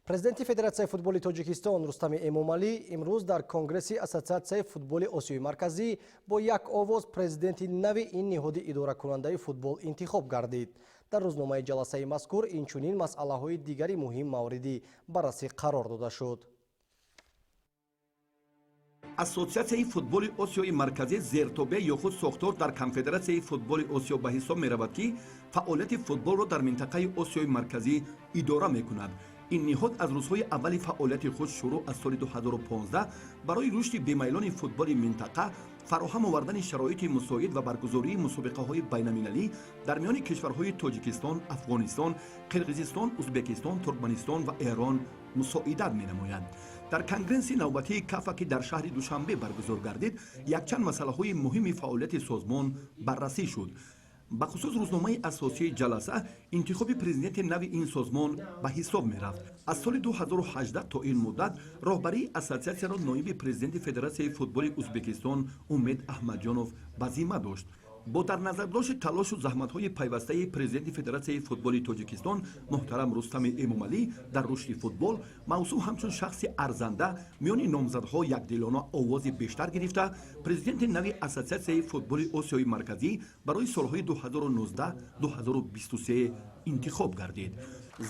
Президенти Федератсияи футболи Тоҷикистон Рустами Эмомалӣ имрӯз дар Конгресси Ассотсиатсияи футболи Осиёи марказӣ бо як овоз президенти нави ин ниҳоди идоракунандаи футбол интихоб гардид. Дар рӯзномаи ҷаласаи мазкур инчунин масъалаҳои дигари муҳим мавриди баррасӣ қарор дода шуд. Ассотсиатсияи футболи Осиёи марказӣ зертобе ё худ сохтор дар Конфедератсияи футболи Осиё ба ҳисоб меравад, ки фаъолияти футболро дар минтақаи Осиёи марказӣ идора мекунад. ин ниҳод аз рӯзҳои аввали фаъолияти худ шурӯъ аз соли 2015 барои рушди бемайлони футболи минтақа, фароҳам овардани шароити мусоид ва баргузории мусобиқаҳои байналмилалӣ дар миёни кишварҳои Тоҷикистон, Афғонистон, Қирғизистон, Узбекистон, Туркманистон ва Эрон мусоидат менамояд. дар конгресси навбатии кафа ки дар шаҳри Душанбе баргузор гардид, якчанд масъалаҳои муҳими фаъолияти созмон баррасӣ шуд. ба хусус рӯзномаи асосии ҷаласа интихоби президенти нави ин созмон ба ҳисоб мерафт. аз соли 2018 то ин муддат роҳбарии ассотсиатсияро ноиби президенти Федератсияи футболи Узбекистон Умед Аҳмадҷонов ба зимма дошт. бо дар назардошти талошу заҳматҳои пайвастаи президенти Федератсияи футболи Тоҷикистон муҳтарам Рустами Эмомалӣ дар рушди футбол, мавсӯъ ҳамчун шахси арзанда миёни номзадҳо якдилона овози бештар гирифта, президенти нави Ассотсиатсияи футболи Осиёи марказӣ барои солҳои 2019-2023 интихоб гардид.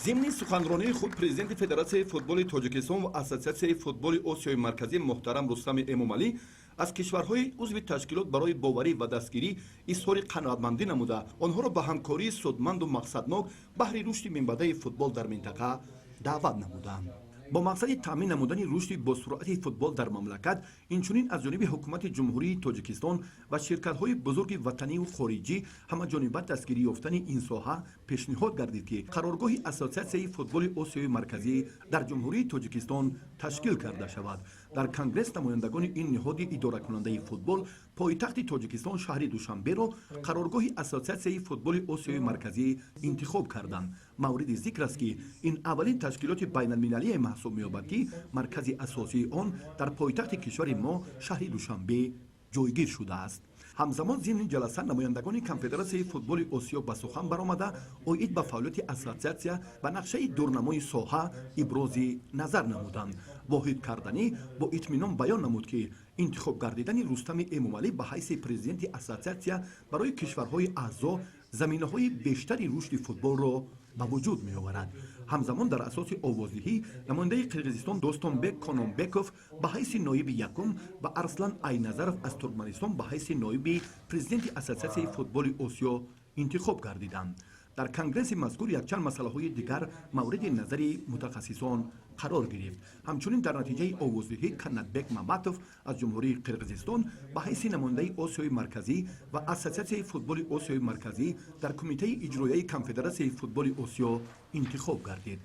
зимни суханронии худ президенти Федератсияи футболи Тоҷикистон ва Ассотсиатсияи футболи Осиёи марказӣ муҳтарам Рустами Эмомалӣ аз кишварҳои узви ташкилот барои боварӣ ва дастгирӣ изҳори қаноатмандӣ намуда, онҳоро ба ҳамкории судманду мақсаднок баҳри рушди минбаъдаи футбол дар минтақа даъват намуданд. бо мақсади таъмин намудани рушди босуръати футбол дар мамлакат, инчунин аз ҷониби ҳукумати ҷумҳурии Тоҷикистон ва ширкатҳои бузурги ватанию хориҷӣ ҳамаҷониба дастгирӣ ёфтани ин соҳа пешниҳод гардид, ки қароргоҳи Ассотсиатсияи футболи Осиёи марказӣ дар ҷумҳурии Тоҷикистон ташкил карда шавад. дар конгресс намояндагони ин ниҳоди идоракунандаи футбол пойтахти Тоҷикистон шаҳри Душанберо қароргоҳи Ассотсиатсияи футболи Осиёи марказӣ интихоб карданд. мавриди зикр аст, ки ин аввалин ташкилоти байналмилалие маҳсуб меёбад, ки маркази асосии он дар пойтахти кишвари мо шаҳри Душанбе ҷойгир шудааст. ҳамзамон зимни ҷаласа намояндагони Конфедератсияи футболи Осиё ба сухан баромада, оид ба фаъолияти ассотсиатсия ба нақшаи дурнамои соҳа ибрози назар намуданд. воҳид карданӣ бо итминон баён намуд, ки интихоб гардидани Рустами Эмомалӣ ба ҳайси президенти ассотсиатсия барои кишварҳои аъзо заминаҳои бештари рушди футболро ба вуҷуд меоварад. ҳамзамон дар асоси овоздиҳӣ намояндаи Қирғизистон Достонбек Кононбеков ба ҳайси ноиби якум ва Арслан Айназаров аз Туркманистон ба ҳайси ноиби президенти Ассотсиатсияи футболи Осиё интихоб гардиданд. дар конгресси мазкур якчанд масъалаҳои дигар мавриди назари мутахассисон қарор гирифт. ҳамчунин дар натиҷаи овоздиҳӣ Канатбек Маматов аз ҷумҳурии Қирғизистон ба ҳайси намояндаи Осиёи марказӣ ва Ассотсиатсияи футболи Осиёи марказӣ дар кумитаи иҷроияи Конфедератсияи футболи Осиё интихоб гардид.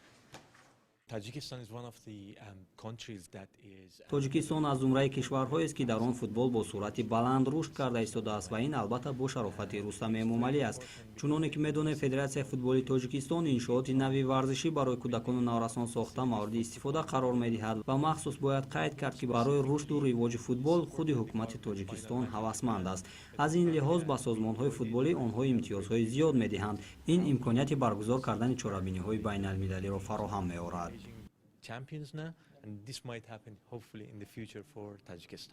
тоҷикистон аз зумраи кишварҳоест, ки дар он футбол бо суръати баланд рушд карда истодааст ва ин албатта бо шарофати Рустами Эмомалӣ аст. чуноне ки медонем, Федератсияи футболи Тоҷикистон иншооти нави варзишӣ барои кӯдакону наврасон сохта мавриди истифода қарор медиҳад ва махсус бояд қайд кард, ки барои рушду ривоҷи футбол худи ҳукумати Тоҷикистон ҳавасманд аст. аз ин лиҳоз ба созмонҳои футболӣ онҳо имтиёзҳои зиёд медиҳанд. ин имконияти баргузор кардани чорабиниҳои байналмилалиро фароҳам меорад. Champions now, and this might happen hopefully in the future for Tajikistan.